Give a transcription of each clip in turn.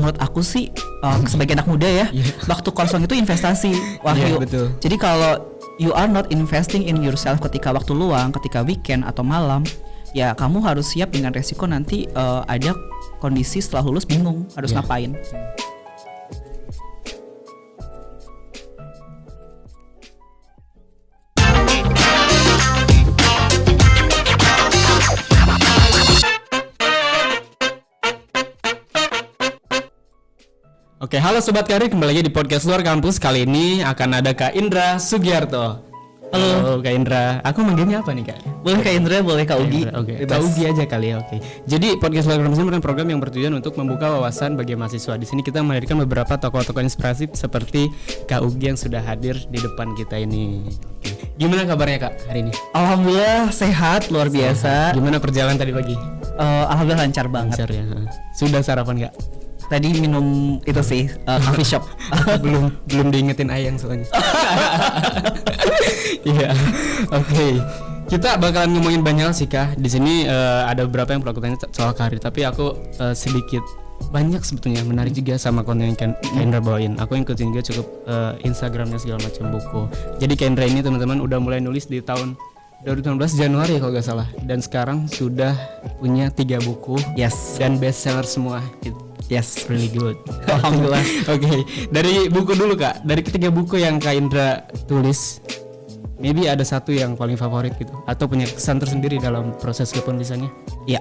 menurut aku sih sebagai anak muda ya, waktu kosong itu investasi. Wahyu. Betul. Jadi kalau you are not investing in yourself ketika waktu luang, ketika weekend atau malam, ya kamu harus siap dengan resiko nanti ada kondisi setelah lulus bingung harus ngapain. Oke, halo Sobat Karir, kembali lagi di podcast Luar Kampus. Kali ini akan ada Kak Indra Sugiarto. Halo Kak Indra, aku manggilnya apa nih Kak? Boleh Kak Indra, boleh Kak Ugi. Oke, Kak Ugi aja kali ya, oke. Jadi podcast Luar Kampus merupakan program yang bertujuan untuk membuka wawasan bagi mahasiswa. Di sini kita menghadirkan beberapa tokoh-tokoh inspirasi seperti Kak Ugi yang sudah hadir di depan kita ini. Oke. Gimana kabarnya Kak hari ini? Alhamdulillah sehat, luar biasa. Gimana perjalanan tadi pagi? Alhamdulillah lancar banget. Lancar ya. Sudah sarapan Kak? Tadi minum itu sih coffee shop. belum diingetin Ayang soalnya. Iya. Oke. Kita bakalan ngomongin banyak sih Kak. Di sini ada beberapa yang perlu soal karir, tapi aku sedikit banyak sebetulnya menarik juga sama konten yang Kak Indra bawain. Aku ngikutin juga cukup Instagramnya segala macam buku. Jadi Kak Indra ini teman-teman udah mulai nulis di tahun 2019 Januari kalau nggak salah, dan sekarang sudah punya 3 buku. Yes. Dan bestseller semua. Yes, really good. Alhamdulillah. Oke, dari buku dulu Kak. Dari ketiga buku yang Kak Indra tulis, maybe ada satu yang paling favorit gitu, atau punya kesan tersendiri dalam proses kepenulisannya? Ya,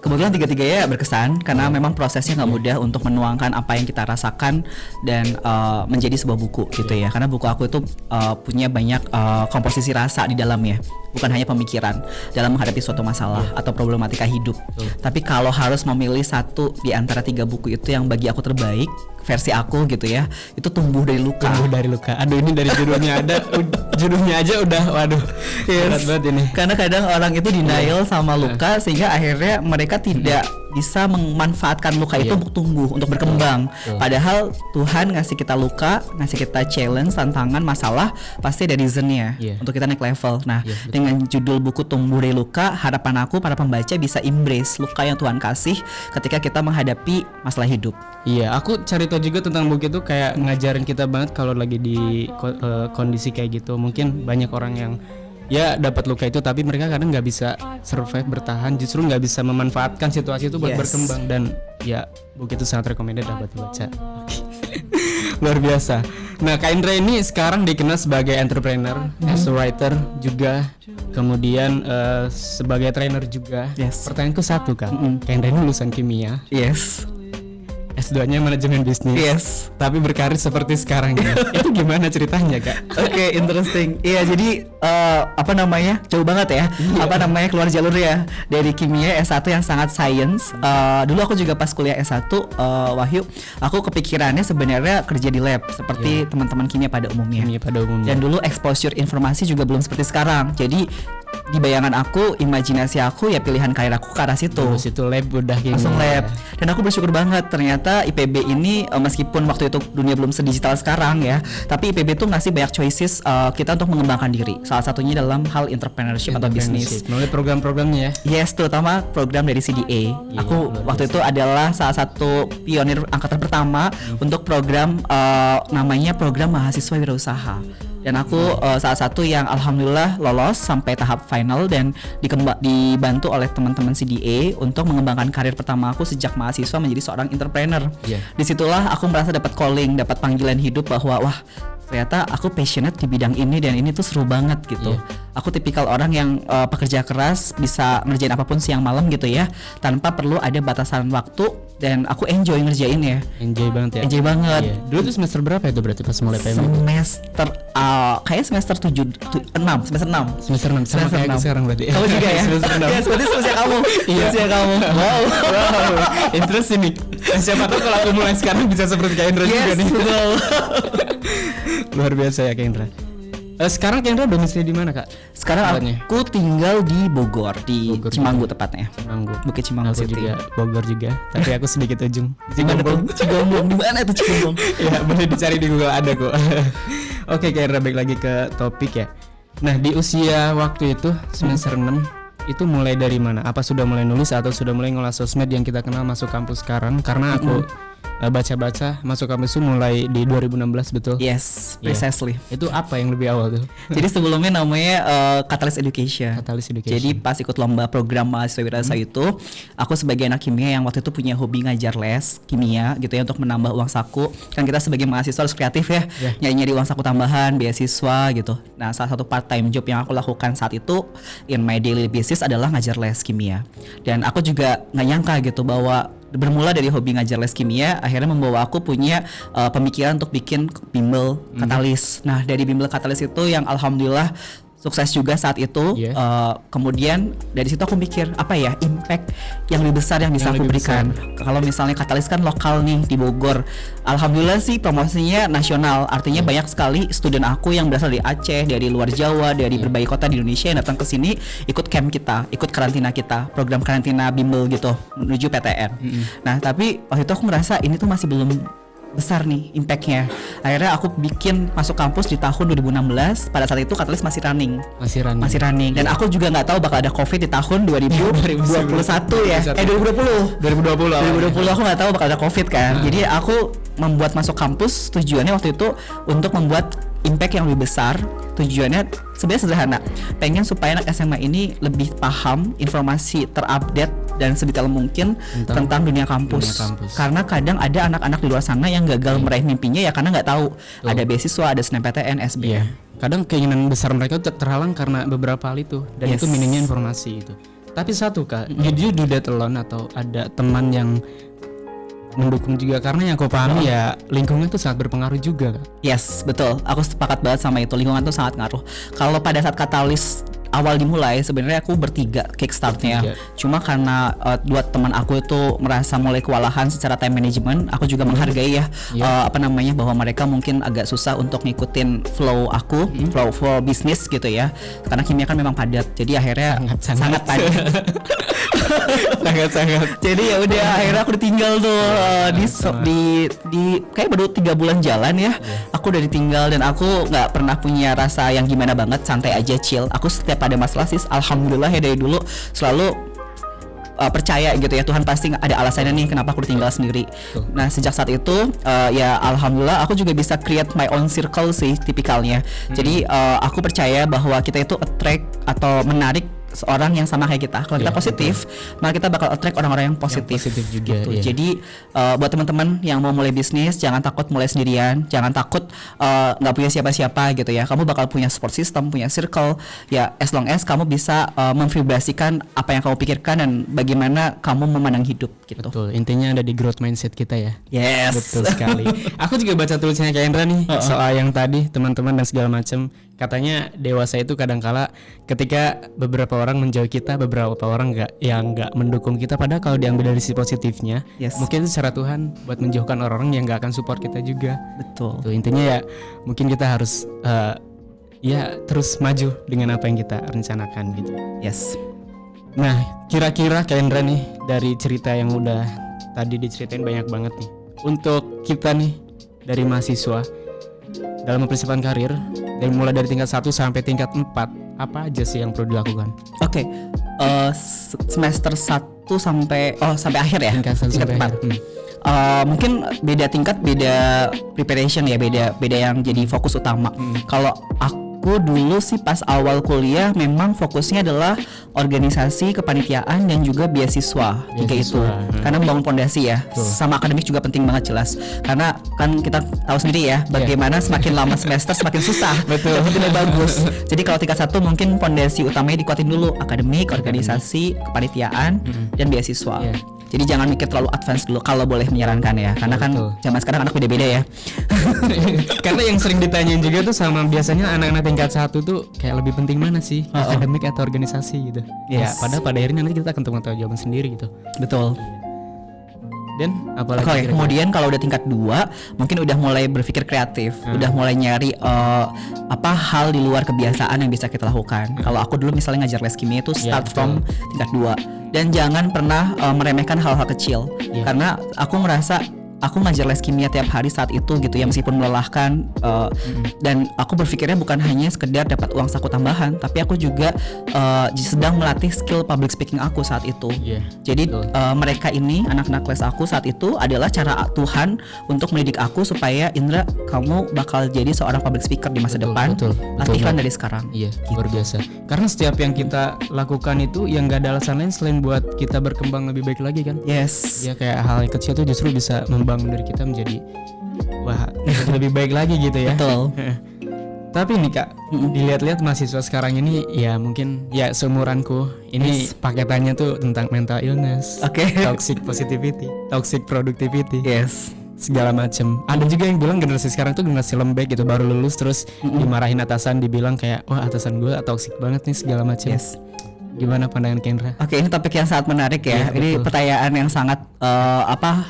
kebetulan tiga-tiganya berkesan karena memang prosesnya nggak mudah untuk menuangkan apa yang kita rasakan dan menjadi sebuah buku gitu ya. Karena buku aku itu punya banyak komposisi rasa di dalamnya, bukan hanya pemikiran dalam menghadapi suatu masalah atau problematika hidup. Tapi kalau harus memilih satu di antara 3 buku itu yang bagi aku terbaik, versi aku gitu ya, itu Tumbuh dari Luka. Tumbuh dari Luka. Aduh, ini dari judulnya ada judulnya aja udah waduh. Berat banget ini. Karena kadang orang itu denial sama luka sehingga akhirnya mereka tidak bisa memanfaatkan luka itu untuk tumbuh, untuk berkembang. Padahal Tuhan ngasih kita luka, ngasih kita challenge, tantangan, masalah, pasti ada reasonnya untuk kita naik level. Nah, dengan judul buku Tumbuh dari Luka, harapan aku para pembaca bisa embrace luka yang Tuhan kasih ketika kita menghadapi masalah hidup. Iya, aku cari tahu juga tentang buku itu, kayak ngajarin kita banget kalau lagi di kondisi kayak gitu. Mungkin banyak orang yang ya dapat luka itu tapi mereka kadang nggak bisa survive, bertahan, justru nggak bisa memanfaatkan situasi itu buat berkembang, dan ya buku itu sangat recommended dapat dibaca. Luar biasa. Nah, Kak Indra ini sekarang dikenal sebagai entrepreneur, as a writer juga, kemudian sebagai trainer juga. Pertanyaanku satu Kak, Kak Indra ini lulusan kimia. S2-nya manajemen bisnis. Tapi berkarir seperti sekarang ya. Itu gimana ceritanya Kak? Oke, interesting. Iya, jadi jauh banget ya. Keluar jalur ya dari kimia S1 yang sangat science. Dulu aku juga pas kuliah S1 Wahyu, aku kepikirannya sebenarnya kerja di lab seperti teman-teman kimia pada umumnya. Dan dulu exposure informasi juga belum seperti sekarang. Jadi di bayangan aku, imajinasi aku ya pilihan karir aku ke arah situ. Terus itu lab udah kimia. Langsung lab. Dan aku bersyukur banget ternyata IPB ini meskipun waktu itu dunia belum sedigital sekarang ya, tapi IPB tuh ngasih banyak choices kita untuk mengembangkan diri. Salah satunya dalam hal entrepreneurship atau bisnis. Melalui program-programnya ya. Terutama program dari CDA. Aku waktu itu adalah salah satu pionir angkatan pertama untuk program namanya Program Mahasiswa Wirausaha. Dan aku salah satu yang alhamdulillah lolos sampai tahap final dan dibantu oleh teman-teman CDA untuk mengembangkan karir pertama aku sejak mahasiswa menjadi seorang entrepreneur. Disitulah aku merasa dapat calling, dapat panggilan hidup bahwa wah, ternyata aku passionate di bidang ini dan ini tuh seru banget gitu. Aku tipikal orang yang pekerja keras, bisa ngerjain apapun siang malam gitu ya, tanpa perlu ada batasan waktu, dan aku enjoy ngerjainnya. Enjoy banget ya. Enjoy banget. Dulu tuh semester berapa itu berarti pas mulai PM? Kayaknya semester 6. Semester 6 sama kayak aku sekarang berarti. Kamu juga ya? Semester 6. Ya, seperti semester kamu. Semester kamu. Wow. Interesting nih. Siapa tahu kalau aku mulai sekarang bisa seperti Kak Indra juga nih. Luar biasa ya Kak Indra. Sekarang Kak Indra domisili di mana Kak? Sekarang aku tinggal di Bogor, di Cimanggu tepatnya. Bukit Cimanggu City. Juga Bogor juga, tapi aku sedikit ujung. Cigombong. Di mana itu Cigombong? Ya, boleh dicari di Google, ada kok. Oke Kak Indra, balik lagi ke topik ya. Nah, di usia waktu itu semester 6 itu mulai dari mana? Apa sudah mulai nulis atau sudah mulai ngolah sosmed yang kita kenal masuk kampus sekarang? Karena aku baca-baca masuk kampus itu mulai di 2016 betul? Yes, Iya. precisely. Itu apa yang lebih awal tuh? Jadi sebelumnya namanya Catalyst Education. Catalyst Education. Jadi pas ikut lomba program mahasiswa wirausaha itu, aku sebagai anak kimia yang waktu itu punya hobi ngajar les kimia gitu ya untuk menambah uang saku. Kan kita sebagai mahasiswa harus kreatif ya, nyari-nyari uang saku tambahan, beasiswa gitu. Nah, salah satu part time job yang aku lakukan saat itu in my daily basis adalah ngajar les kimia. Dan aku juga nggak nyangka gitu bahwa bermula dari hobi ngajar les kimia akhirnya membawa aku punya pemikiran untuk bikin bimbel Katalis. Nah, dari bimbel Katalis itu yang alhamdulillah sukses juga saat itu. Kemudian dari situ aku mikir apa ya impact yang lebih besar yang bisa aku berikan. Kalau misalnya Katalis kan lokal nih di Bogor, alhamdulillah sih promosinya nasional. Artinya banyak sekali student aku yang berasal dari Aceh, dari luar Jawa, dari berbagai kota di Indonesia yang datang ke sini ikut camp kita, ikut karantina kita, program karantina bimbel gitu menuju PTN. Nah, tapi waktu itu aku merasa ini tuh masih belum besar nih impactnya. Akhirnya aku bikin masuk kampus di tahun 2016. Pada saat itu Catalyst masih running. Masih running. Dan aku juga nggak tahu bakal ada COVID di tahun 2021 ya. 2020 aku nggak tahu bakal ada COVID kan. Jadi aku membuat masuk kampus tujuannya waktu itu untuk membuat impact yang lebih besar. Tujuannya sebenarnya sederhana, pengen supaya anak SMA ini lebih paham, informasi terupdate dan sedetail mungkin tentang dunia kampus. Karena kadang ada anak-anak di luar sana yang gagal meraih mimpinya ya karena nggak tahu ada beasiswa, ada SNMPTN, SBM. Kadang keinginan besar mereka itu terhalang karena beberapa hal itu dan itu minimnya informasi itu. Tapi satu Kak, did you do that alone atau ada teman yang mendukung juga? Karena yang aku pahami ya lingkungan itu sangat berpengaruh juga Kak. Yes, betul. Aku sepakat banget sama itu. Lingkungan tuh sangat ngaruh. Kalau pada saat Katalis awal dimulai sebenarnya aku bertiga kickstartnya. Cuma karena dua teman aku itu merasa mulai kewalahan secara time management, aku juga menghargai ya bahwa mereka mungkin agak susah untuk ngikutin flow aku, flow bisnis gitu ya. Karena kimia kan memang padat. Jadi akhirnya sangat padat. sangat. Jadi ya udah akhirnya aku ditinggal tuh di kayak baru 3 bulan jalan ya. Aku udah ditinggal dan aku nggak pernah punya rasa yang gimana banget, santai aja, chill. Aku setiap ada masalah sih alhamdulillah ya dari dulu selalu percaya gitu ya, Tuhan pasti ada alasannya nih kenapa aku ditinggal sendiri. Nah, sejak saat itu ya alhamdulillah aku juga bisa create my own circle sih tipikalnya. Jadi aku percaya bahwa kita itu attract atau menarik seorang yang sama kayak kita. Kalau kita positif, maka kita bakal attract orang-orang yang positif juga, gitu. Jadi buat teman-teman yang mau mulai bisnis, jangan takut mulai sendirian, jangan takut nggak punya siapa-siapa gitu ya. Kamu bakal punya support system, punya circle ya, as long as kamu bisa memvibrasikan apa yang kamu pikirkan dan bagaimana kamu memandang hidup gitu. Betul, intinya ada di growth mindset kita ya. Yes. Betul sekali. Aku juga baca tulisannya Kak Endra nih soal yang tadi teman-teman dan segala macam. Katanya dewasa itu kadangkala ketika beberapa orang menjauh kita, beberapa orang nggak mendukung kita. Padahal kalau diambil dari sisi positifnya, mungkin itu cara Tuhan buat menjauhkan orang-orang yang nggak akan support kita juga. Betul. Tuh, intinya ya mungkin kita harus ya terus maju dengan apa yang kita rencanakan gitu. Yes. Nah, kira-kira Kak Endra nih dari cerita yang udah tadi diceritain banyak banget nih. Untuk kita nih dari mahasiswa dalam mempersiapkan karir mulai dari tingkat 1 sampai tingkat 4, apa aja sih yang perlu dilakukan? Oke. Semester 1 sampai akhir ya. Tingkat 1 sampai 4. Mungkin beda tingkat, beda preparation ya, beda yang jadi fokus utama. Kalau aku dulu sih pas awal kuliah memang fokusnya adalah organisasi, kepanitiaan dan juga beasiswa. Tiga itu. Karena membangun fondasi ya. Sama akademik juga penting banget jelas. Karena kan kita tahu sendiri ya bagaimana semakin lama semester semakin susah. Betul. Tidak bagus. Jadi kalau tingkat 1 mungkin fondasi utamanya dikuatin dulu, akademik, organisasi, kepanitiaan dan beasiswa. Jadi jangan mikir terlalu advance dulu kalau boleh menyarankan ya. Karena kan zaman sekarang anak beda-beda ya. Karena yang sering ditanyain juga tuh sama biasanya anak-anak tingkat 1 tuh kayak lebih penting mana sih, akademik atau organisasi gitu. Ya, padahal pada akhirnya nanti kita akan tahu jawaban sendiri gitu. Betul. Dan apalagi kemudian kalau udah tingkat 2 mungkin udah mulai berpikir kreatif, udah mulai nyari hal di luar kebiasaan yang bisa kita lakukan. Kalau aku dulu misalnya ngajar les kimia itu start from tingkat 2 dan jangan pernah meremehkan hal-hal kecil. Karena aku merasa aku ngajar les kimia tiap hari saat itu gitu ya, meskipun melelahkan, dan aku berpikirnya bukan hanya sekedar dapat uang saku tambahan, tapi aku juga sedang melatih skill public speaking aku saat itu. Jadi mereka ini anak-anak les aku saat itu adalah cara Tuhan untuk mendidik aku supaya Indra, kamu bakal jadi seorang public speaker di masa depan. Latihan dari sekarang. Iya, luar biasa. Karena setiap yang kita lakukan itu yang gak ada alasan lain selain buat kita berkembang lebih baik lagi kan. Yes. Ya kayak hal yang kecil tuh justru bisa membangun dari kita menjadi lebih baik lagi gitu ya. Betul. Tapi nih Kak, dilihat-lihat mahasiswa sekarang ini ya mungkin ya seumuranku ini paketannya tuh tentang mental illness, toxic positivity, toxic productivity, segala macem. Ada juga yang bilang generasi sekarang tuh generasi lembek gitu, baru lulus terus dimarahin atasan, dibilang kayak wah atasan gue toxic banget nih segala macem. Gimana pandangan Kendra? Oke, ini topik yang sangat menarik ya. Ini pertanyaan yang sangat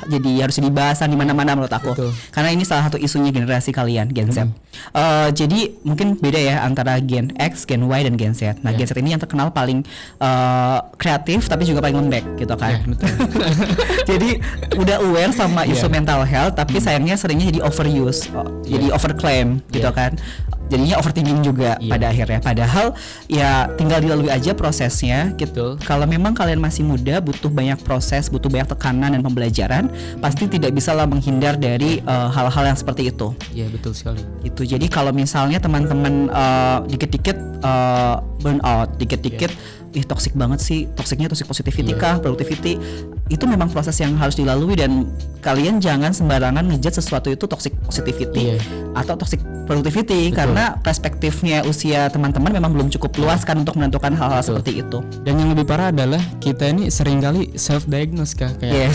jadi harus dibahas di mana-mana menurut aku. Karena ini salah satu isunya generasi kalian, Gen Z. Jadi mungkin beda ya antara Gen X, Gen Y dan Gen Z. Nah, Gen Z ini yang terkenal paling kreatif tapi juga paling lembek gitu kan. Jadi udah aware sama isu mental health, tapi sayangnya seringnya jadi overuse, jadi overclaim gitu kan. Jadinya overthinking juga pada akhirnya. Padahal ya tinggal dilalui aja prosesnya gitu. Kalau memang kalian masih muda, butuh banyak proses, butuh banyak tekanan dan pembelajaran, pasti tidak bisa lah menghindar dari hal-hal yang seperti itu. Iya, betul sekali. Gitu. Jadi kalau misalnya teman-teman dikit-dikit burnout, dikit-dikit toxic banget sih, toxic positivity kah, productivity, itu memang proses yang harus dilalui, dan kalian jangan sembarangan ngejudge sesuatu itu toxic positivity atau toxic productivity. Karena perspektifnya usia teman-teman memang belum cukup luas kan untuk menentukan hal-hal seperti itu. Dan yang lebih parah adalah kita ini seringkali self diagnose kah, kayak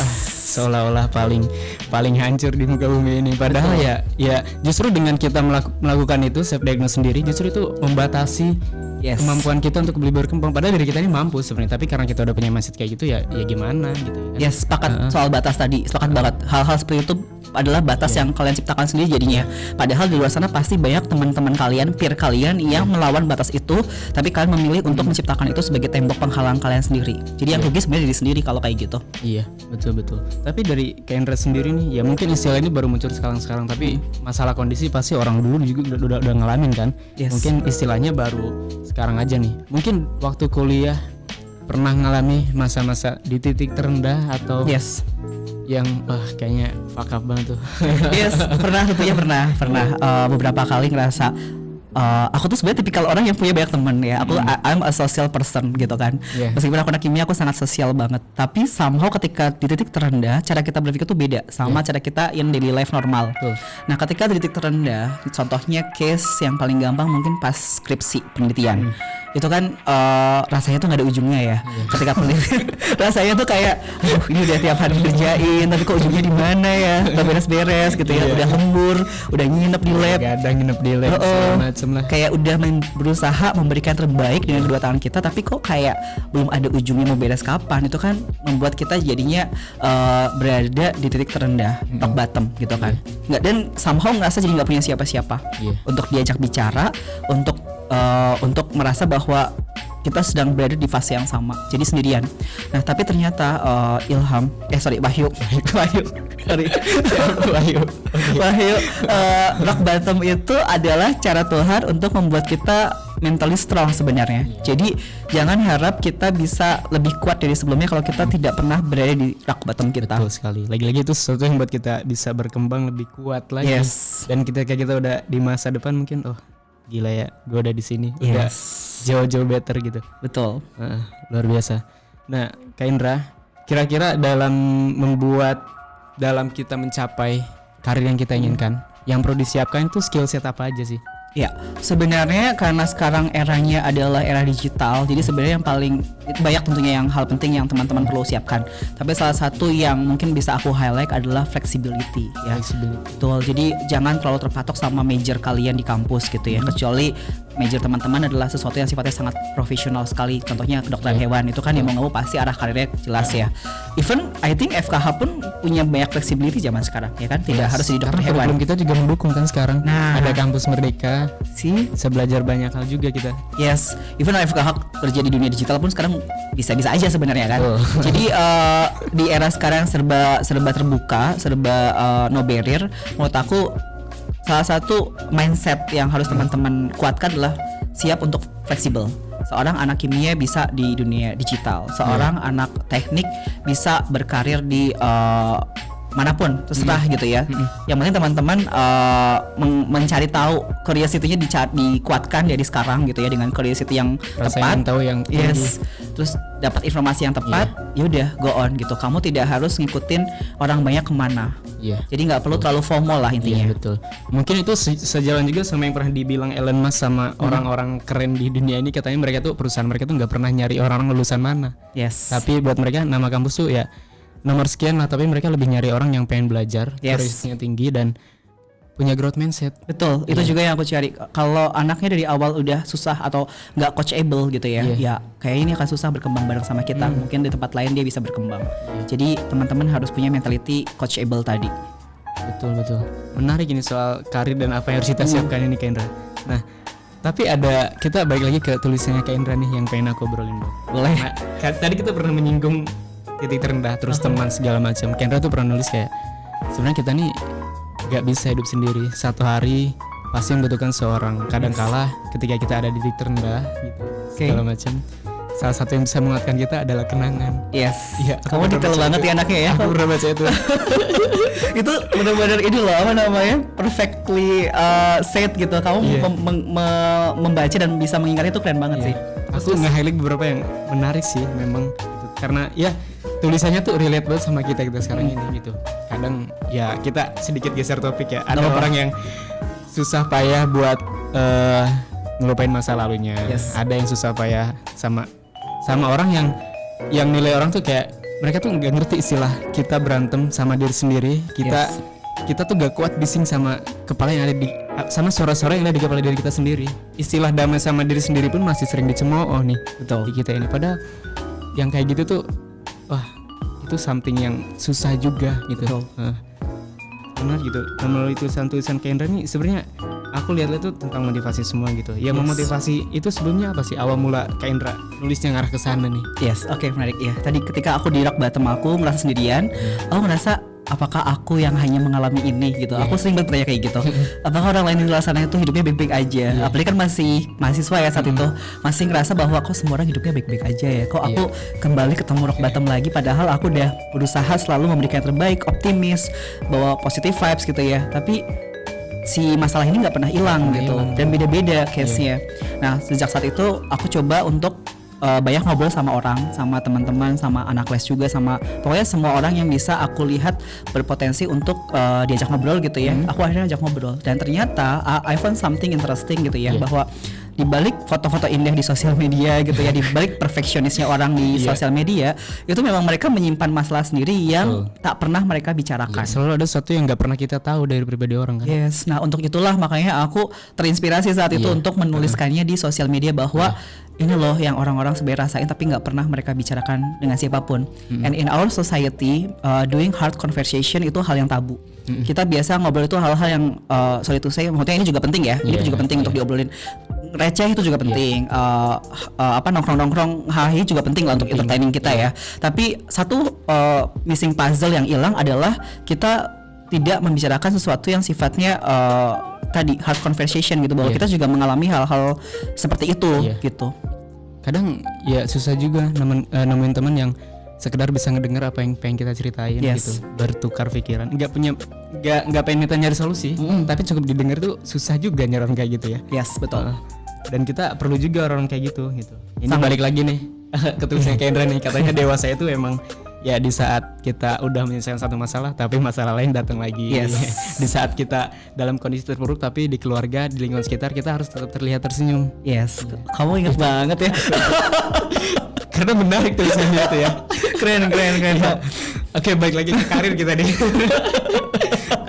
seolah-olah paling hancur di muka bumi ini. Padahal ya justru dengan kita melakukan itu self diagnose sendiri, justru itu membatasi kemampuan kita untuk lebih berkembang. Padahal diri kita ini mampu sebenarnya, tapi karena kita udah punya mindset kayak gitu ya gimana gitu kan. Sepakat soal batas tadi, sepakat banget. Hal-hal seperti itu adalah batas yang kalian ciptakan sendiri jadinya. Padahal di luar sana pasti banyak teman-teman kalian, peer kalian yang melawan batas itu, tapi kalian memilih untuk menciptakan itu sebagai tembok penghalang kalian sendiri. Jadi yang rugi sebenarnya diri sendiri kalau kayak gitu. Iya, betul. Tapi dari Kendra sendiri nih, ya mungkin istilah ini baru muncul sekarang, tapi masalah kondisi pasti orang dulu juga udah ngalamin kan. Mungkin istilahnya baru sekarang aja nih. Mungkin waktu kuliah pernah ngalami masa-masa di titik terendah atau yang kayaknya fuck up banget tuh. Pernah beberapa kali ngerasa aku tuh sebenarnya tipikal orang yang punya banyak teman ya. I'm a social person gitu kan. Meskipun aku anak kimia, aku sangat sosial banget. Tapi somehow ketika di titik terendah, cara kita berpikir tuh beda sama cara kita in daily life normal. Nah, ketika di titik terendah, contohnya case yang paling gampang mungkin pas skripsi penelitian. Itu kan rasanya tuh nggak ada ujungnya ya. Ketika penelitian rasanya tuh kayak ini udah tiap hari kerjain, tapi kok ujungnya di mana ya, nggak beres-beres gitu ya. Udah lembur, udah nginep di lab, kayak udah berusaha memberikan terbaik dengan kedua tangan kita, tapi kok kayak belum ada ujungnya, mau beres kapan. Itu kan membuat kita jadinya berada di titik terendah, rock bottom gitu kan. Dan somehow ngerasa jadi nggak punya siapa-siapa untuk diajak bicara, untuk merasa bahwa kita sedang berada di fase yang sama, jadi sendirian. Nah, tapi ternyata Wahyu, rock bottom itu adalah cara Tuhan untuk membuat kita mentally strong sebenarnya. Jadi jangan harap kita bisa lebih kuat dari sebelumnya kalau kita tidak pernah berada di rock bottom kita. Betul sekali. Lagi-lagi itu sesuatu yang buat kita bisa berkembang lebih kuat lagi. Dan ketika kita udah di masa depan mungkin gila ya, gue udah di sini, udah jauh-jauh better gitu. Betul. Luar biasa. Nah, Kak Indra, kira-kira dalam kita mencapai karir yang kita inginkan, yang perlu disiapkan itu skill set apa aja sih? Ya, sebenarnya karena sekarang eranya adalah era digital, jadi sebenarnya yang paling banyak tentunya yang hal penting yang teman-teman perlu siapkan. Tapi salah satu yang mungkin bisa aku highlight adalah flexibility ya. Betul. Jadi jangan terlalu terpatok sama major kalian di kampus gitu ya. Kecuali major teman-teman adalah sesuatu yang sifatnya sangat profesional sekali. Contohnya kedokteran hewan itu kan yang mau nggak mau pasti arah karirnya jelas ya. Even I think FKH pun punya banyak flexibility zaman sekarang ya kan, tidak harus jadi dokter Karena hewan. kurikulum kita juga mendukung kan sekarang. Nah. Ada kampus Merdeka, sih. bisa belajar banyak hal juga kita. Yes, even FKH kerja di dunia digital pun sekarang bisa-bisa aja sebenarnya kan. Jadi di era sekarang serba terbuka, serba no barrier. Menurut aku salah satu mindset yang harus teman-teman kuatkan adalah siap untuk fleksibel. Seorang anak kimia bisa di dunia digital, seorang anak teknik bisa berkarir di manapun terserah gitu ya. Yang penting teman-teman mencari tahu curiosity-nya dikuatkan dari sekarang gitu ya, dengan curiosity yang tepat. Tahu yang Yes. Terus dapat informasi yang tepat, ya udah go on gitu. Kamu tidak harus ngikutin orang banyak kemana. Iya. Jadi nggak perlu terlalu FOMO lah intinya. Iya betul. Mungkin itu sejalan juga sama yang pernah dibilang Elon Musk sama orang-orang keren di dunia ini. Katanya mereka tuh, perusahaan mereka tuh nggak pernah nyari orang lulusan mana. Yes. Tapi buat mereka nama kampus tuh ya nomor sekian lah. Tapi mereka lebih nyari orang yang pengen belajar, Yes. curiosity-nya tinggi dan punya growth mindset. Betul, itu juga yang aku cari. Kalau anaknya dari awal udah susah atau nggak coachable gitu ya, ya kayak ini akan susah berkembang bareng sama kita. Mungkin di tempat lain dia bisa berkembang. Jadi teman-teman harus punya mentality coachable tadi. Betul. Menarik ini soal karir dan apa yang harus kita siapkan ini Kak Indra. Nah, tapi kita balik lagi ke tulisannya Kak Indra nih yang pengen aku obrolin dong. Boleh. Nah, tadi kita pernah menyinggung titik terendah, terus teman segala macam. Kak Indra tuh pernah nulis kayak sebenarnya kita nih gak bisa hidup sendiri. Satu hari pasti membutuhkan seorang. Kadangkala ketika kita ada di titik terendah gitu, segala macam, salah satu yang bisa menguatkan kita adalah kenangan. Yes. Iya, Kamu detail banget ya anaknya ya. Aku pernah baca itu. Itu benar-benar ini loh, apa namanya, perfectly said gitu. Kamu membaca dan bisa mengingat itu keren banget sih. Aku nge-highlight beberapa yang menarik sih memang gitu. Karena ya tulisannya tuh relate banget sama kita sekarang ini gitu. Kadang ya kita sedikit geser topik ya. Ada orang yang susah payah buat ngelupain masa lalunya. Ada yang susah payah sama orang yang nilai orang tuh kayak mereka tuh nggak ngerti istilah kita berantem sama diri sendiri. Kita tuh gak kuat bising sama kepala yang ada sama suara-suara yang ada di kepala diri kita sendiri. Istilah damai sama diri sendiri pun masih sering dicemooh nih. Betul. Di kita ini. Padahal yang kayak gitu tuh, wah itu something yang susah juga gitu. Benar gitu. Melalui tulisan-tulisan Kak Indra nih sebenarnya aku lihat-lihat tuh tentang motivasi semua gitu. Yang memotivasi itu sebelumnya apa sih awal mula Kak Indra nulisnya ngarah ke sana nih? Yes, oke, menarik ya. Tadi ketika aku di rock bottom aku merasa sendirian, aku ngerasa apakah aku yang hanya mengalami ini gitu. Aku sering bertanya kayak gitu. Apakah orang lain di luar sana itu hidupnya baik-baik aja? Apalagi kan masih mahasiswa ya saat itu, masih ngerasa bahwa kok semua orang hidupnya baik-baik aja ya. Kok aku kembali ketemu rock bottom lagi, padahal aku udah berusaha selalu memberikan yang terbaik, optimis, bawa positive vibes gitu ya. Tapi si masalah ini nggak pernah hilang gitu, dan beda-beda case-nya. Nah, sejak saat itu aku coba untuk banyak ngobrol sama orang, sama teman-teman, sama anak les juga, sama pokoknya semua orang yang bisa aku lihat berpotensi untuk diajak ngobrol gitu ya. Aku akhirnya ajak ngobrol dan ternyata I found something interesting gitu ya, bahwa di balik foto-foto indah di sosial media gitu ya, di balik perfeksionisnya orang di sosial media, itu memang mereka menyimpan masalah sendiri yang tak pernah mereka bicarakan. Selalu ada sesuatu yang nggak pernah kita tahu dari pribadi orang kan. Yes, nah untuk itulah makanya aku terinspirasi saat itu untuk menuliskannya di sosial media bahwa ini loh yang orang-orang sebenarnya rasain tapi nggak pernah mereka bicarakan dengan siapapun. And in our society, doing hard conversation itu hal yang tabu. Kita biasa ngobrol itu hal-hal yang sorry to say, maksudnya ini juga penting ya. Ini juga penting untuk diobrolin. Receh itu juga penting. Apa nongkrong-nongkrong hahi juga penting lah untuk entertaining kita ya. Tapi satu missing puzzle yang hilang adalah kita tidak membicarakan sesuatu yang sifatnya tadi hard conversation gitu, bahwa kita juga mengalami hal-hal seperti itu gitu. Kadang ya susah juga nemuin teman yang sekedar bisa ngedengar apa yang pengen kita ceritain gitu, bertukar pikiran, nggak pengen kita nyari solusi, tapi cukup didengar tuh susah juga nyaran kayak gitu ya. Yes, betul. Dan kita perlu juga orang kayak gitu. Ini balik lagi nih ke tulisannya Kak Indra nih, katanya dewasa itu emang ya di saat kita udah menyelesaikan satu masalah tapi masalah lain datang lagi. Di saat kita dalam kondisi terpuruk tapi di keluarga, di lingkungan sekitar kita harus tetap terlihat tersenyum. Yes, kamu ingat banget ya. Karena menarik tulisannya itu ya. Keren. Oke, balik lagi ke karir kita nih.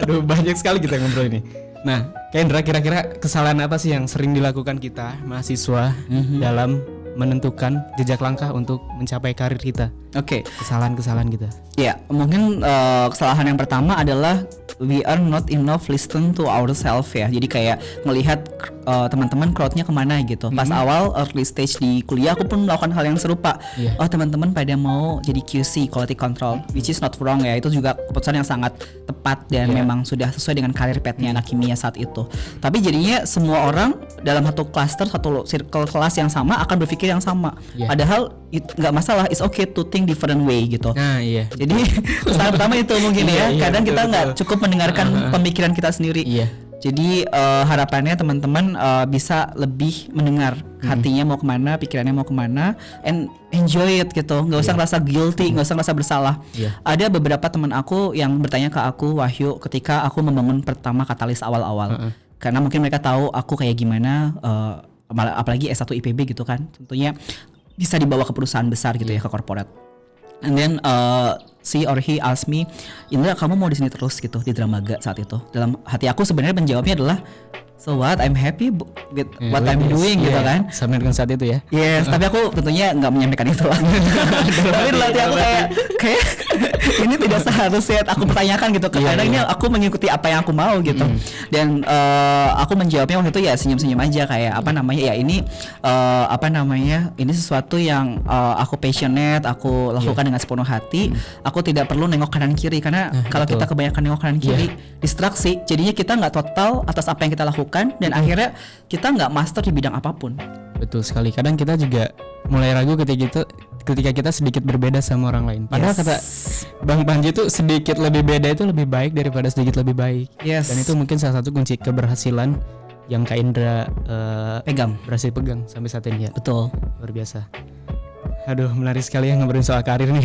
Aduh, banyak sekali kita ngobrol ini. Nah, Kendra, kira-kira kesalahan apa sih yang sering dilakukan kita mahasiswa dalam menentukan jejak langkah untuk mencapai karir kita? Oke. Kesalahan-kesalahan kita. Ya, mungkin kesalahan yang pertama adalah we are not enough listen to ourselves ya. Jadi kayak melihat teman-teman crowdnya kemana gitu. Pas awal early stage di kuliah aku pun melakukan hal yang serupa. Oh, teman-teman pada mau jadi QC, quality control, which is not wrong ya. Itu juga keputusan yang sangat tepat dan memang sudah sesuai dengan karir path-nya anak kimia saat itu. Tapi jadinya semua orang dalam satu cluster, satu circle kelas yang sama akan berpikir yang sama. Padahal nggak masalah, it's okay to think different way gitu. Nah, iya. Jadi kesalahan pertama itu mungkin ya. Kadang kita nggak cukup mendengarkan pemikiran kita sendiri. Jadi harapannya teman-teman bisa lebih mendengar hatinya mau kemana, pikirannya mau kemana, and enjoy it gitu. Nggak usah ngerasa guilty, nggak usah ngerasa bersalah. Ada beberapa teman aku yang bertanya ke aku, Wahyu, ketika aku membangun pertama Katalis awal-awal. Karena mungkin mereka tahu aku kayak gimana, apalagi S1 IPB gitu kan. Tentunya bisa dibawa ke perusahaan besar gitu ya, ke corporate. And then she or he asked me, Indra, kamu mau di sini terus gitu di Dramaga saat itu? Dalam hati aku sebenarnya menjawabnya adalah, so what, I'm happy with what I'm doing gitu kan. Sampai dengan saat itu ya. Yes, tapi aku tentunya nggak menyampaikan itu lah. Tapi dalam hati aku kayak ini tidak seharusnya aku pertanyakan gitu. Karena ini aku mengikuti apa yang aku mau gitu. Dan aku menjawabnya waktu itu ya senyum-senyum aja kayak apa namanya ya ini ini sesuatu yang aku passionate, aku lakukan dengan sepenuh hati. Aku tidak perlu nengok kanan kiri karena kalau kita kebanyakan nengok kanan kiri distraksi, jadinya kita nggak total atas apa yang kita lakukan dan akhirnya kita nggak master di bidang apapun. Betul sekali. Kadang kita juga mulai ragu ketika kita sedikit berbeda sama orang lain. Padahal kata Bang Panji itu sedikit lebih beda itu lebih baik daripada sedikit lebih baik. Dan itu mungkin salah satu kunci keberhasilan yang Kak Indra berhasil pegang sampai saat ini ya. Betul. Luar biasa. Aduh, menarik sekali ya ngobrolin soal karir nih.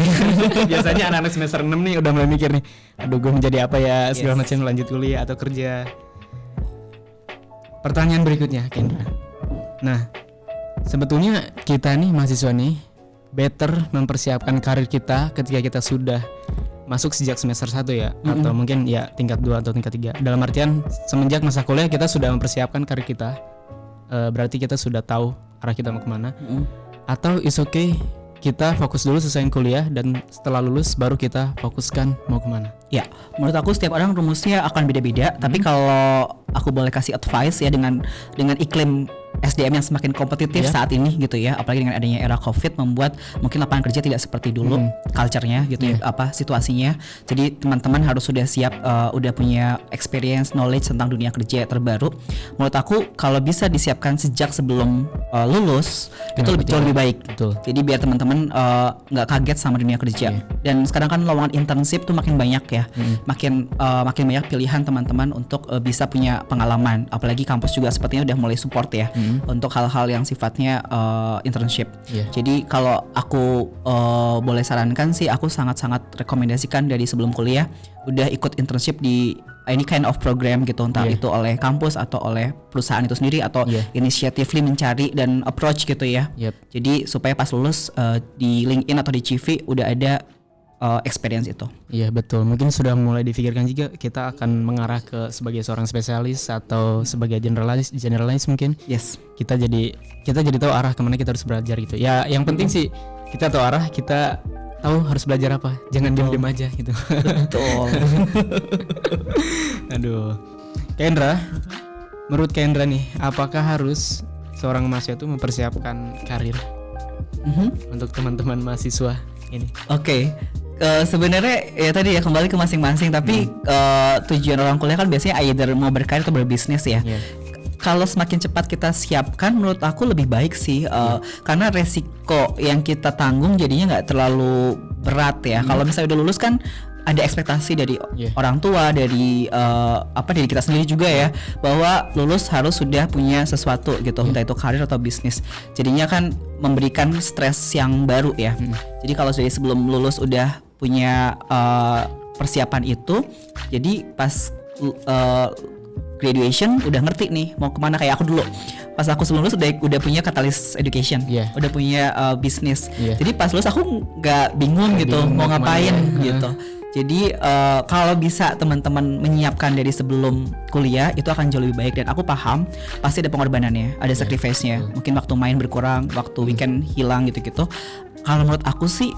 Biasanya anak-anak semester 6 nih udah mulai mikir nih, aduh gue menjadi apa ya, segala macam, lanjut kuliah atau kerja. Pertanyaan berikutnya, Kendra. Nah, sebetulnya kita nih mahasiswa nih better mempersiapkan karir kita ketika kita sudah masuk sejak semester 1 ya, atau mungkin ya tingkat 2 atau tingkat 3. Dalam artian semenjak masa kuliah kita sudah mempersiapkan karir kita, berarti kita sudah tahu arah kita mau kemana. Atau is okay kita fokus dulu selesai kuliah dan setelah lulus baru kita fokuskan mau kemana. Ya, menurut aku setiap orang rumusnya akan beda-beda. Tapi kalau aku boleh kasih advice ya dengan iklim SDM yang semakin kompetitif saat ini gitu ya, apalagi dengan adanya era COVID membuat mungkin lapangan kerja tidak seperti dulu culture-nya gitu ya, situasinya. Jadi teman-teman harus sudah siap, udah punya experience, knowledge tentang dunia kerja terbaru. Menurut aku kalau bisa disiapkan sejak sebelum lulus itu lebih baik. Betul. Jadi biar teman-teman nggak kaget sama dunia kerja. Dan sekarang kan lowongan internship tuh makin banyak ya, makin banyak pilihan teman-teman untuk bisa punya pengalaman. Apalagi kampus juga sepertinya udah mulai support ya. Untuk hal-hal yang sifatnya internship. Jadi kalau aku boleh sarankan sih, aku sangat-sangat rekomendasikan dari sebelum kuliah udah ikut internship di any kind of program gitu, entah itu oleh kampus atau oleh perusahaan itu sendiri atau initiatively mencari dan approach gitu ya. Jadi supaya pas lulus di LinkedIn atau di CV udah ada experience itu. Iya betul, mungkin sudah mulai difikirkan juga kita akan mengarah ke sebagai seorang spesialis atau sebagai generalis mungkin. Kita jadi tahu arah kemana kita harus belajar gitu. Ya yang penting sih kita tahu arah, kita tahu harus belajar apa, jangan diam-diam aja gitu. Betul. Aduh, Kendra, menurut Kendra nih, apakah harus seorang mahasiswa itu mempersiapkan karir untuk teman-teman mahasiswa ini? Sebenarnya ya tadi ya kembali ke masing-masing, tapi tujuan orang kuliah kan biasanya either mau berkarir atau berbisnis ya. Kalau semakin cepat kita siapkan, menurut aku lebih baik sih, karena resiko yang kita tanggung jadinya nggak terlalu berat ya. Kalau misalnya udah lulus kan ada ekspektasi dari orang tua, dari dari kita sendiri juga ya, bahwa lulus harus sudah punya sesuatu gitu, entah itu karir atau bisnis. Jadinya kan memberikan stres yang baru ya. Jadi kalau dari sebelum lulus udah punya persiapan itu, jadi pas graduation udah ngerti nih mau kemana. Kayak aku dulu pas aku sebelum lulus udah punya Katalis Education, udah punya bisnis. Jadi pas lulus aku nggak bingung gitu mau ngapain gitu. Jadi kalau bisa teman-teman menyiapkan dari sebelum kuliah itu akan jauh lebih baik, dan aku paham pasti ada pengorbanannya, ada sacrifice-nya. Mungkin waktu main berkurang, waktu weekend hilang gitu-gitu. Kalau menurut aku sih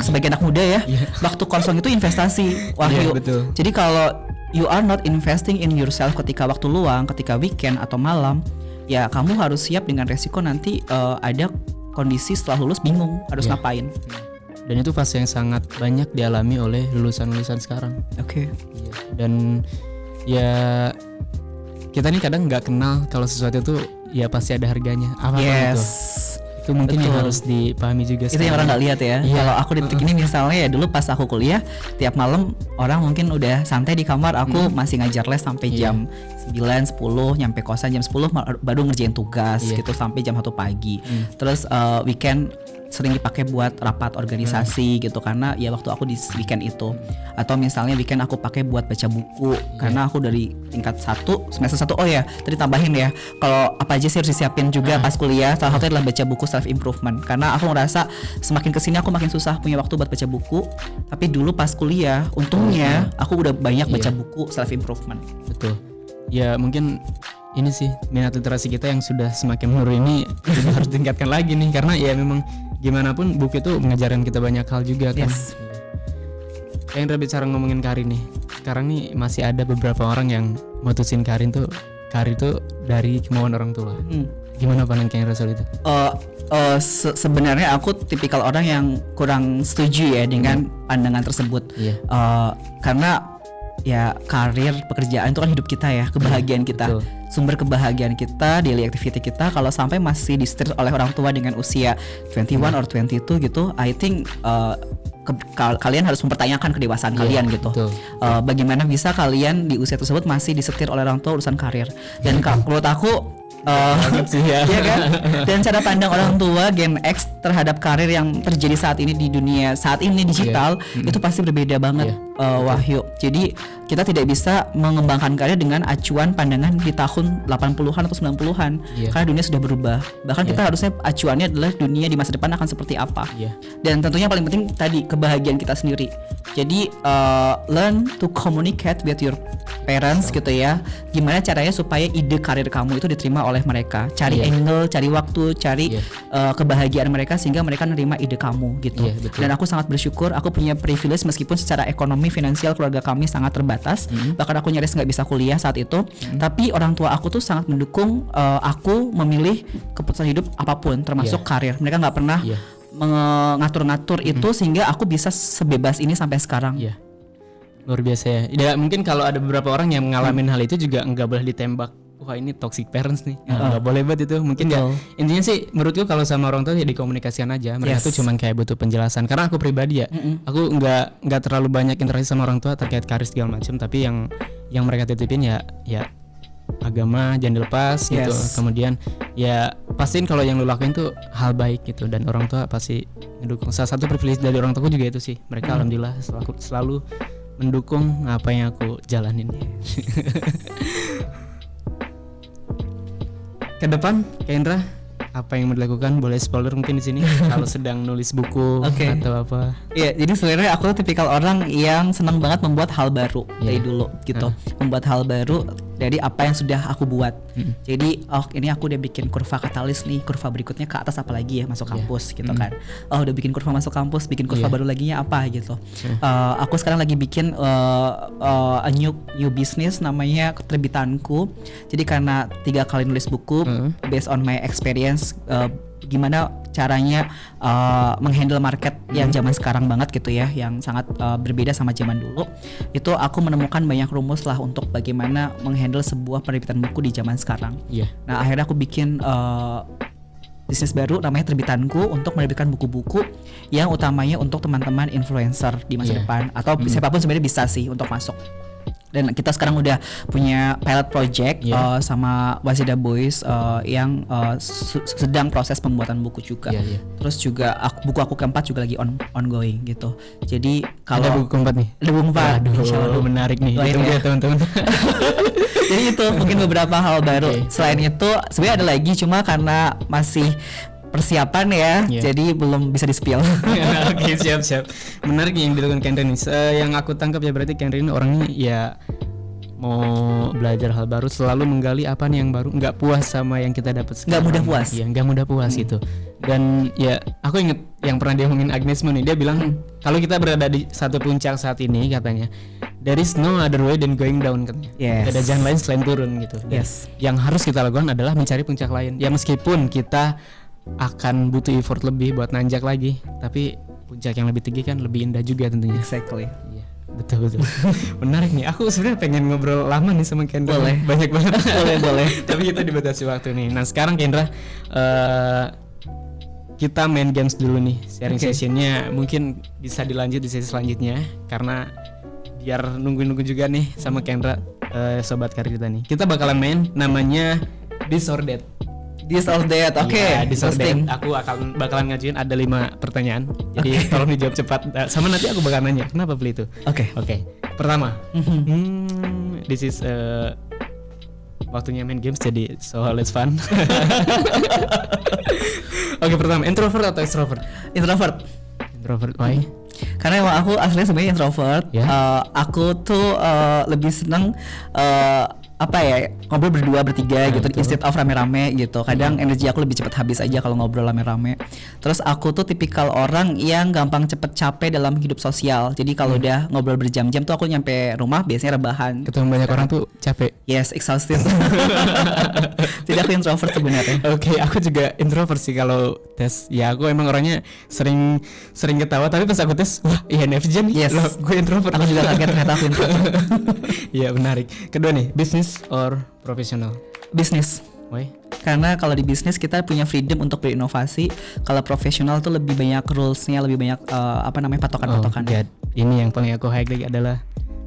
sebagai anak muda ya, waktu kosong itu investasi. Wahyu. Betul. Jadi kalau you are not investing in yourself ketika waktu luang, ketika weekend atau malam, ya kamu harus siap dengan resiko nanti ada kondisi setelah lulus bingung harus ngapain. Dan itu fase yang sangat banyak dialami oleh lulusan-lulusan sekarang. Oke. Dan ya kita nih kadang nggak kenal kalau sesuatu itu ya pasti ada harganya. Apa itu mungkin yang harus dipahami juga. Itu yang orang nggak lihat ya. Kalau aku di titik ini misalnya ya dulu pas aku kuliah tiap malam orang mungkin udah santai di kamar, aku masih ngajar les sampai jam 9, 10, nyampe kosan jam 10 baru ngerjain tugas gitu sampai jam 1 pagi. Terus weekend sering dipakai buat rapat organisasi gitu karena ya waktu aku di weekend itu, atau misalnya weekend aku pakai buat baca buku karena aku dari tingkat 1 semester 1 tadi tambahin ya, kalau apa aja sih harus disiapin juga pas kuliah, salah satu adalah baca buku self improvement karena aku ngerasa semakin kesini aku makin susah punya waktu buat baca buku, tapi dulu pas kuliah untungnya aku udah banyak baca buku self improvement. Betul. Ya mungkin ini sih minat literasi kita yang sudah semakin menurun ini juga harus tingkatkan lagi nih, karena ya memang gimana pun buku itu mengajarkan kita banyak hal juga kan. Kayak Indra bicara ngomongin karir nih, sekarang nih masih ada beberapa orang yang mutusin karir tuh dari kemauan orang tua. Gimana pandangan Kak Indra soal itu? Sebenarnya aku tipikal orang yang kurang setuju ya dengan pandangan tersebut. Karena ya karir, pekerjaan itu kan hidup kita ya, kebahagiaan kita. Sumber kebahagiaan kita, daily activity kita kalau sampai masih disetir oleh orang tua dengan usia 21 or 22 gitu, I think kalian harus mempertanyakan kedewasaan kalian gitu. Bagaimana bisa kalian di usia tersebut masih disetir oleh orang tua urusan karir? Dan menurut aku iya kan? Dan cara pandang orang tua Gen X terhadap karir yang terjadi saat ini di dunia saat ini digital itu pasti berbeda banget, Wahyu. Jadi kita tidak bisa mengembangkan karir dengan acuan pandangan di tahun 80-an atau 90-an karena dunia sudah berubah. Bahkan kita harusnya acuannya adalah dunia di masa depan akan seperti apa. Dan tentunya paling penting tadi kebahagiaan kita sendiri. Jadi learn to communicate with your parents gitu ya. Gimana caranya supaya ide karir kamu itu diterima oleh mereka. Cari angle, cari waktu, cari kebahagiaan mereka sehingga mereka nerima ide kamu gitu. Dan aku sangat bersyukur aku punya privilege meskipun secara ekonomi finansial keluarga kami sangat terbatas. Bahkan aku nyaris nggak bisa kuliah saat itu. Tapi orang tua aku tuh sangat mendukung aku memilih keputusan hidup apapun termasuk karir. Mereka nggak pernah mengatur-ngatur itu sehingga aku bisa sebebas ini sampai sekarang. Luar biasa ya. Ya mungkin kalau ada beberapa orang yang ngalamin hal itu juga nggak boleh ditembak. Wah ini toxic parents nih, nggak boleh banget itu. Mungkin ya intinya sih menurutku kalau sama orang tua ya dikomunikasikan aja. Mereka tuh cuman kayak butuh penjelasan. Karena aku pribadi ya, aku nggak terlalu banyak interaksi sama orang tua terkait karir segala macam. Tapi yang mereka titipin ya agama jangan dilepas gitu. Kemudian ya pastiin kalau yang lu lakuin tuh hal baik gitu, dan orang tua pasti mendukung. Salah satu privilege dari orang tuaku juga itu sih. Mereka alhamdulillah selalu mendukung apa yang aku jalanin. Ke depan, Kendra, apa yang mau dilakukan? Boleh spoiler mungkin di sini kalau sedang nulis buku atau apa? Iya, jadi sebenarnya aku tuh tipikal orang yang senang banget membuat hal baru dari dulu gitu. Membuat hal baru dari apa yang sudah aku buat. Jadi ini aku udah bikin kurva katalis nih, kurva berikutnya ke atas apalagi ya masuk kampus gitu kan. Udah bikin kurva masuk kampus, bikin kurva baru laginya apa gitu. Aku sekarang lagi bikin a new business namanya Terbitanku. Jadi karena 3 kali nulis buku based on my experience, gimana caranya menghandle market yang zaman sekarang banget gitu ya, yang sangat berbeda sama zaman dulu. Itu aku menemukan banyak rumus lah untuk bagaimana menghandle sebuah penerbitan buku di zaman sekarang. Nah akhirnya aku bikin bisnis baru namanya Terbitanku untuk menerbitkan buku-buku yang utamanya untuk teman-teman influencer di masa depan, atau siapapun sebenarnya bisa sih untuk masuk. Dan kita sekarang udah punya pilot project sama Waseda Boys yang sedang proses pembuatan buku juga. Terus juga buku aku keempat juga lagi ongoing gitu. Jadi kalau ada buku keempat nih. Ada buku keempat. Aduh, menarik nih. Ditunggu ya teman-teman. Jadi itu mungkin beberapa hal baru. Selain itu sebenarnya ada lagi, cuma karena masih persiapan ya, Iya. jadi belum bisa di-spill. Oke, siap. Menarik yang dilakukan Kendra nih. Yang aku tangkap ya berarti Kendra ini orangnya ya mau belajar hal baru, selalu menggali apa nih yang baru, nggak puas sama yang kita dapat sekarang. Nggak mudah puas. Iya, nggak mudah puas gitu. Dan ya aku inget yang pernah dia ngomongin Agnes Mo nih, dia bilang kalau kita berada di satu puncak saat ini katanya, there is no other way than going down katanya. Yes. Gak ada jalan lain selain turun gitu. Dan Yes. yang harus kita lakukan adalah mencari puncak lain. Ya meskipun kita akan butuh effort lebih buat nanjak lagi, tapi puncak yang lebih tinggi kan lebih indah juga tentunya. Exactly. Iya, betul. Menarik nih. Aku sebenarnya pengen ngobrol lama nih sama Kendra. Boleh. Banyak banget. boleh. Tapi kita dibatasi waktu nih. Nah sekarang Kendra, kita main games dulu nih. Sharing Oke. sessionnya mungkin bisa dilanjut di sesi selanjutnya, karena biar nunggu juga nih sama Kendra, sobat karir kita nih. Kita bakalan main namanya This or That. This or that, oke. Iya, This or That. Interesting. Aku bakalan ngajuin ada 5 pertanyaan. Jadi tolong dijawab cepat. Sama nanti aku bakal nanya kenapa beli itu. Oke. Oke. Pertama, this is waktunya main games jadi so let's fun. Oke, pertama, introvert atau extrovert? Introvert. Introvert, why? Karena emang aku aslinya sebenarnya introvert. Ya. Aku tuh lebih seneng ngobrol berdua bertiga gitu betul. instead of rame-rame gitu. Kadang energi aku lebih cepat habis aja kalau ngobrol rame-rame. Terus aku tuh tipikal orang yang gampang cepet capek dalam hidup sosial. Jadi kalau udah ngobrol berjam-jam tuh aku nyampe rumah biasanya rebahan. Ketemu banyak orang tuh capek. Yes, exhausted. Jadi aku introvert sebenarnya. Oke, aku juga introvert sih kalau tes. Ya aku emang orangnya sering ketawa, tapi pas aku tes, wah INFJ nih. Yes. Loh, gue introvert. Aku juga kaget ternyata aku introvert. Iya, menarik. Kedua nih, business or professional? Bisnis. Why? Karena kalau di bisnis kita punya freedom untuk berinovasi. Kalau profesional tuh lebih banyak rulesnya, lebih banyak patokan-patokan. Ya, ini yang paling aku highlight adalah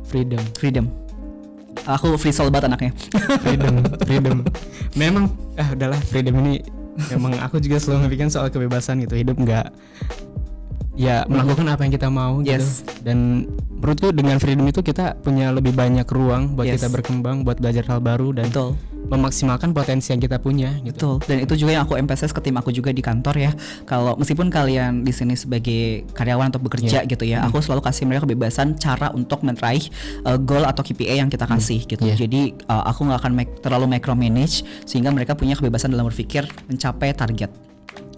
freedom. Freedom. Aku free soul banget anaknya. freedom. Memang udahlah, freedom ini memang aku juga selalu memikirkan soal kebebasan gitu. Hidup nggak ya melakukan apa yang kita mau gitu. Yes. Dan menurutku dengan freedom itu kita punya lebih banyak ruang buat Yes. kita berkembang, buat belajar hal baru dan Betul. memaksimalkan potensi yang kita punya gitu. Betul. Dan itu juga yang aku emphasize ke tim aku juga di kantor ya. Kalau meskipun kalian di sini sebagai karyawan atau bekerja gitu ya, aku selalu kasih mereka kebebasan cara untuk meraih goal atau KPI yang kita kasih gitu. Yeah. Jadi aku nggak akan terlalu micromanage sehingga mereka punya kebebasan dalam berpikir mencapai target.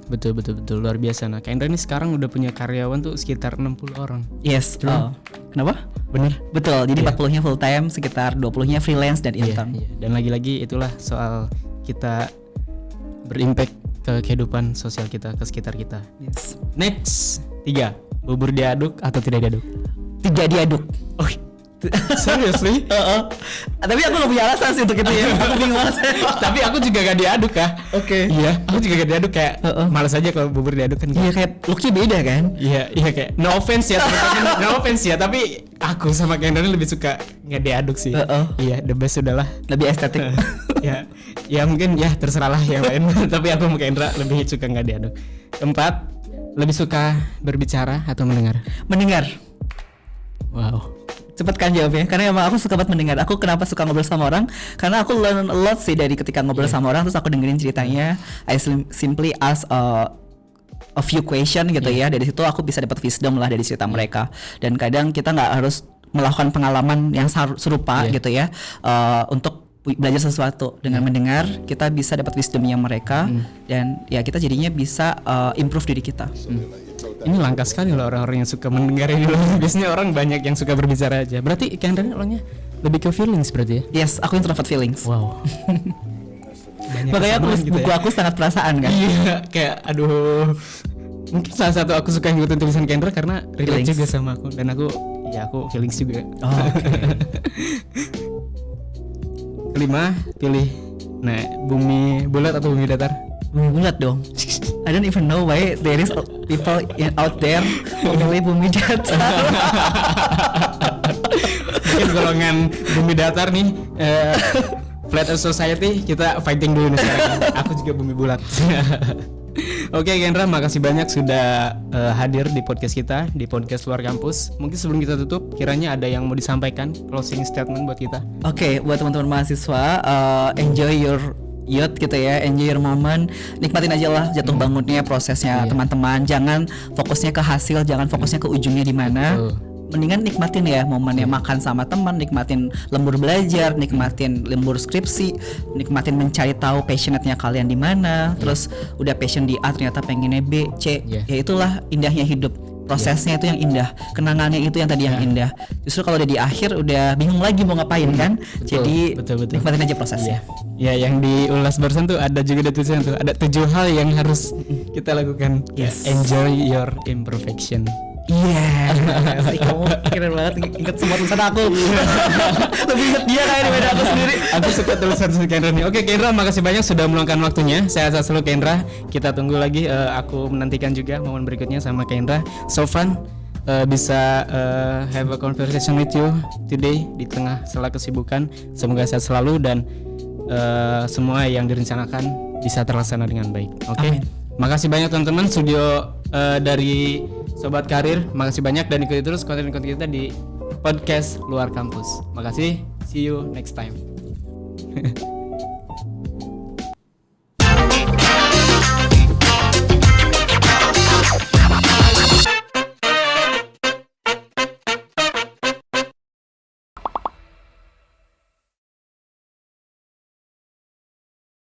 Betul luar biasa. Nah, Kendra ini sekarang udah punya karyawan tuh sekitar 60 orang. Yes. Kenapa? Bener? Betul. Jadi Iya. 40-nya full time, sekitar 20-nya freelance dan intern. Iya. Dan lagi-lagi itulah soal kita berimpact ke kehidupan sosial kita, ke sekitar kita. Yes. Next, 3. Bubur diaduk atau tidak diaduk? 3 diaduk. Oh, seriously? Tapi aku gak punya alasan sih untuk itu ya. Aku bingung banget. Tapi aku juga gak diaduk kah? Oke. Iya, aku juga gak diaduk kayak males aja kalau bubur diaduk kan. Iya kayak looknya beda kan? Iya kayak no offense ya teman-teman, no offense ya, tapi aku sama Kendra ini lebih suka nggak diaduk sih. Iya, the best udahlah. Lebih estetik. ya mungkin ya terserah lah yang lain. Tapi aku sama Kendra lebih suka nggak diaduk. 4, lebih suka berbicara atau mendengar? Mendengar. Wow. Cepet kan jawabnya, karena emang aku suka banget mendengar. Aku kenapa suka ngobrol sama orang? Karena aku learn a lot sih dari ketika ngobrol sama orang, terus aku dengerin ceritanya. I simply ask a few question gitu ya. Dari situ aku bisa dapat wisdom lah dari cerita mereka. Dan kadang kita nggak harus melakukan pengalaman yang serupa gitu ya, untuk belajar sesuatu. Dengan mendengar kita bisa dapat wisdomnya mereka, dan ya kita jadinya bisa improve diri kita. Ini langka sekali loh orang-orang yang suka mendengar ini loh. Biasanya orang banyak yang suka berbicara aja. Berarti Kendra orangnya lebih ke feelings berarti ya? Yes, aku introvert feelings. Wow. Makanya aku buku aku sangat perasaan kan. Iya, kayak aduh. Mungkin salah satu aku suka ngikutin tulisan Kendra karena relate Feelings. juga sama aku, dan aku feelings juga. Oh, okay. 5, pilih. Nah, bumi bulat atau bumi datar? Bumi bulat dong. I don't even know why there is people out there memilih bumi datar. Mungkin golongan bumi datar nih, Flat Earth Society, kita fighting dulu nih sekarang. Aku juga bumi bulat. Oke Kendra, makasih banyak sudah hadir di podcast kita, di podcast Luar Kampus. Mungkin sebelum kita tutup, kiranya ada yang mau disampaikan, closing statement buat kita. Oke, buat teman-teman mahasiswa, enjoy youth gitu ya, enjoy your moment, nikmatin aja lah jatuh bangunnya, prosesnya teman-teman. Jangan fokusnya ke hasil, jangan fokusnya ke ujungnya di mana. Mendingan nikmatin ya momennya, makan sama teman, nikmatin lembur belajar, nikmatin lembur skripsi, nikmatin mencari tahu passionate-nya kalian di mana. Terus udah passion di A ternyata pengennya B, C. Ya itulah indahnya hidup. Prosesnya itu yang indah, kenangannya itu yang tadi yang indah. Justru kalau udah di akhir udah bingung lagi mau ngapain kan. Jadi betul. nikmatin aja prosesnya. Ya, yang diulas barusan tuh ada juga tulisan tuh, ada 7 hal yang harus kita lakukan. Yes. Enjoy your imperfection. Iya, sih kamu keren banget inget semua tulisan aku. Lebih inget dia kayak daripada aku sendiri. Aku suka tulisan Kendra nih. Oke Kendra, makasih banyak sudah meluangkan waktunya. Sehat selalu Kendra. Kita tunggu lagi. Aku menantikan juga momen berikutnya sama Kendra. So fun bisa have a conversation with you today di tengah sela kesibukan. Semoga sehat selalu dan semua yang direncanakan bisa terlaksana dengan baik. Oke. Makasih banyak teman-teman studio dari Sobat Karir, makasih banyak dan ikuti terus konten-konten kita di podcast Luar Kampus. Makasih, see you next time.